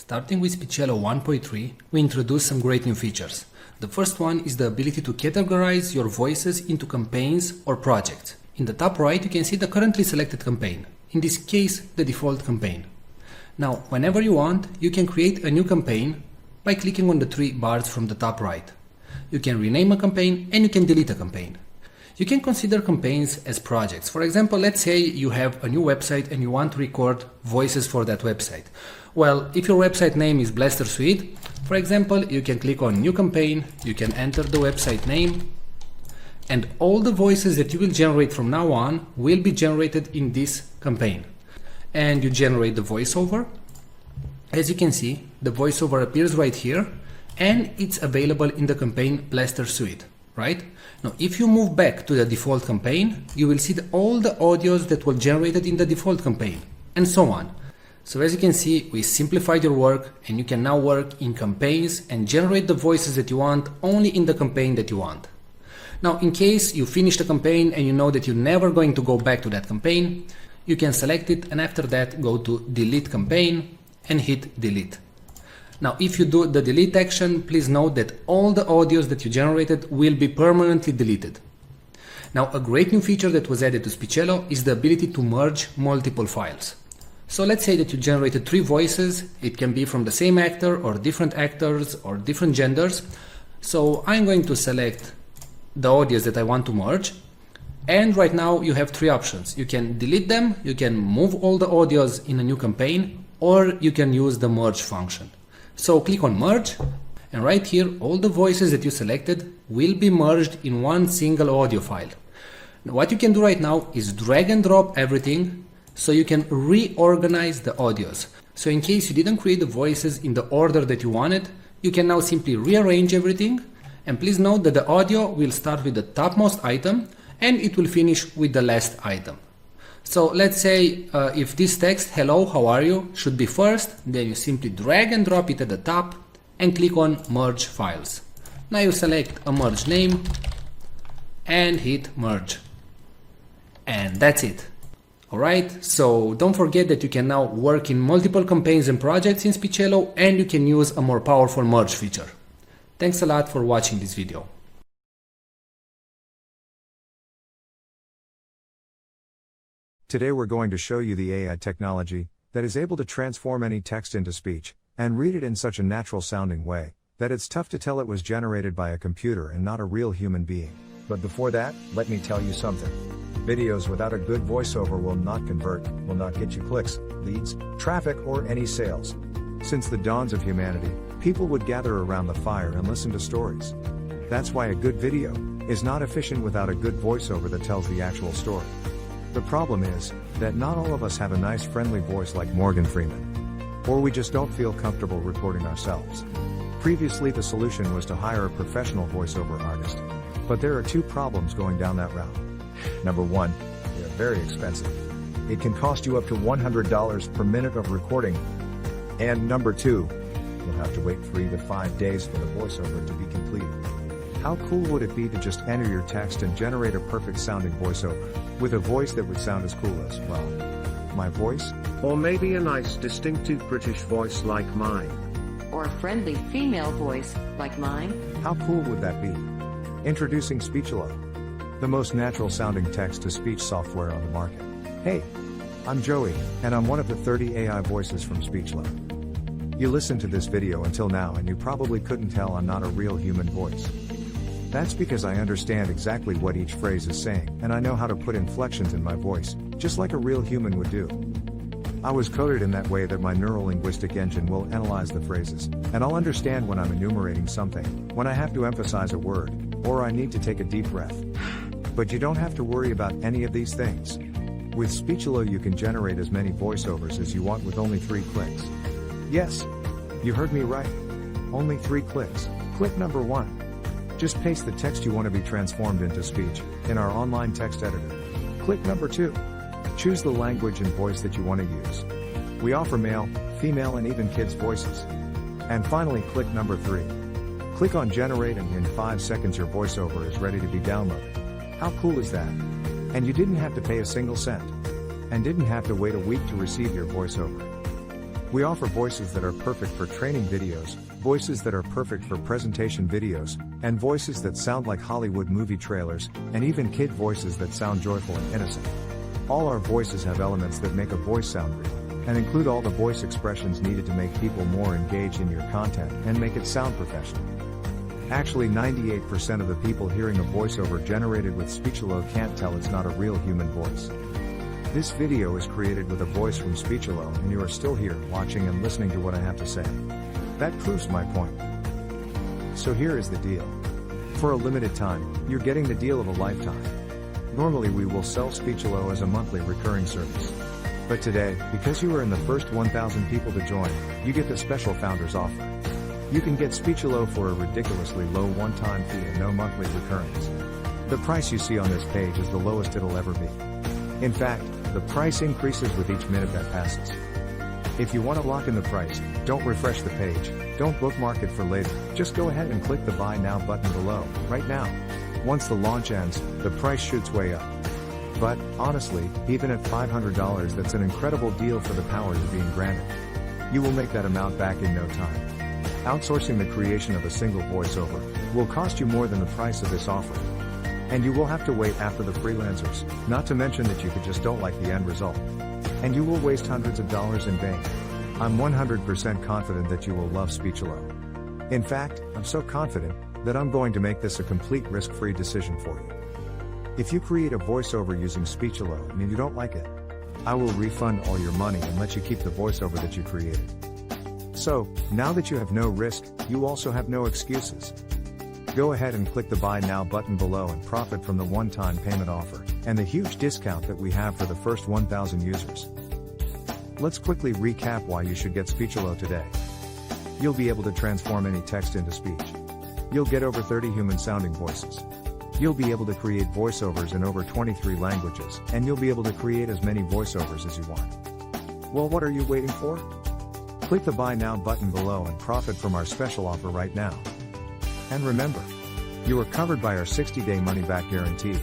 Starting with Speechelo 1.3, we introduced some great new features. The first one is the ability to categorize your voices into campaigns or projects. In the top right, you can see the currently selected campaign. In this case, the default campaign. Now, whenever you want, you can create a new campaign by clicking on the three bars from the top right. You can rename a campaign and you can delete a campaign. You can consider campaigns as projects. For example, let's say you have a new website and you want to record voices for that website. Well, if your website name is Blaster Suite, for example, you can click on New Campaign, you can enter the website name, and all the voices that you will generate from now on will be generated in this campaign. And you generate the voiceover. As you can see, the voiceover appears right here, and it's available in the campaign Blaster Suite, right? Now, if you move back to the default campaign, you will see all the audios that were generated in the default campaign, and so on. So as you can see, we simplified your work, and you can now work in campaigns and generate the voices that you want only in the campaign that you want. Now, in case you finish the campaign and you know that you're never going to go back to that campaign, you can select it and after that go to Delete Campaign and hit Delete. Now, if you do the delete action, please note that all the audios that you generated will be permanently deleted. Now, a great new feature that was added to Speechelo is the ability to merge multiple files. So let's say that you generated 3 voices. It can be from the same actor or different actors or different genders. So I'm going to select the audios that I want to merge. And right now you have 3 options. You can delete them, you can move all the audios in a new campaign, or you can use the merge function. So click on merge, and right here all the voices that you selected will be merged in one single audio file. Now, what you can do right now is drag and drop everything so you can reorganize the audios. So in case you didn't create the voices in the order that you wanted, you can now simply rearrange everything. And please note that the audio will start with the topmost item and it will finish with the last item. So let's say if this text, hello, how are you, should be first, then you simply drag and drop it at the top and click on merge files. Now you select a merge name and hit merge. And that's it. Alright, so don't forget that you can now work in multiple campaigns and projects in Speechelo, and you can use a more powerful merge feature. Thanks a lot for watching this video. Today we're going to show you the AI technology that is able to transform any text into speech and read it in such a natural sounding way that it's tough to tell it was generated by a computer and not a real human being. But before that, let me tell you something. Videos without a good voiceover will not convert, will not get you clicks, leads, traffic, or any sales. Since the dawns of humanity, people would gather around the fire and listen to stories. That's why a good video is not efficient without a good voiceover that tells the actual story. The problem is that not all of us have a nice friendly voice like Morgan Freeman. Or we just don't feel comfortable recording ourselves. Previously the solution was to hire a professional voiceover artist. But there are 2 problems going down that route. Number 1, they are very expensive. It can cost you up to $100 per minute of recording. And number 2, you'll have to wait 3 to 5 days for the voiceover to be completed. How cool would it be to just enter your text and generate a perfect sounding voiceover, with a voice that would sound as cool as, well, my voice? Or maybe a nice distinctive British voice like mine. Or a friendly female voice like mine? How cool would that be? Introducing Speechelo, the most natural sounding text-to-speech software on the market. Hey, I'm Joey, and I'm one of the 30 AI voices from Speechelo. You listened to this video until now and you probably couldn't tell I'm not a real human voice. That's because I understand exactly what each phrase is saying, and I know how to put inflections in my voice, just like a real human would do. I was coded in that way that my neuro-linguistic engine will analyze the phrases, and I'll understand when I'm enumerating something, when I have to emphasize a word, or I need to take a deep breath. But you don't have to worry about any of these things. With Speechelo you can generate as many voiceovers as you want with only 3 clicks. Yes, you heard me right. Only 3 clicks. Click number 1. Just paste the text you want to be transformed into speech in our online text editor. Click number 2. Choose the language and voice that you want to use. We offer male, female, and even kids' voices. And finally, click number 3. Click on generate and in 5 seconds your voiceover is ready to be downloaded. How cool is that? And you didn't have to pay a single cent. And didn't have to wait a week to receive your voiceover. We offer voices that are perfect for training videos, voices that are perfect for presentation videos, and voices that sound like Hollywood movie trailers, and even kid voices that sound joyful and innocent. All our voices have elements that make a voice sound real, and include all the voice expressions needed to make people more engaged in your content and make it sound professional. Actually, 98% of the people hearing a voiceover generated with Speechelo can't tell it's not a real human voice. This video is created with a voice from Speechelo, and you are still here, watching and listening to what I have to say. That proves my point. So here is the deal. For a limited time, you're getting the deal of a lifetime. Normally we will sell Speechelo as a monthly recurring service. But today, because you are in the first 1,000 people to join, you get the special founders offer. You can get Speechelo for a ridiculously low one-time fee and no monthly recurrings. The price you see on this page is the lowest it'll ever be. In fact, the price increases with each minute that passes. If you want to lock in the price, don't refresh the page, don't bookmark it for later, just go ahead and click the Buy Now button below, right now. Once the launch ends, the price shoots way up. But, honestly, even at $500 that's an incredible deal for the power you're being granted. You will make that amount back in no time. Outsourcing the creation of a single voiceover will cost you more than the price of this offer. And you will have to wait after the freelancers, not to mention that you just don't like the end result. And you will waste hundreds of dollars in vain. I'm 100% confident that you will love Speechelo. In fact, I'm so confident that I'm going to make this a complete risk-free decision for you. If you create a voiceover using Speechelo and you don't like it, I will refund all your money and let you keep the voiceover that you created. So, now that you have no risk, you also have no excuses. Go ahead and click the Buy Now button below and profit from the one-time payment offer, and the huge discount that we have for the first 1,000 users. Let's quickly recap why you should get Speechelo today. You'll be able to transform any text into speech. You'll get over 30 human-sounding voices. You'll be able to create voiceovers in over 23 languages, and you'll be able to create as many voiceovers as you want. Well, what are you waiting for? Click the Buy Now button below and profit from our special offer right now. And remember, you are covered by our 60-day money-back guarantee.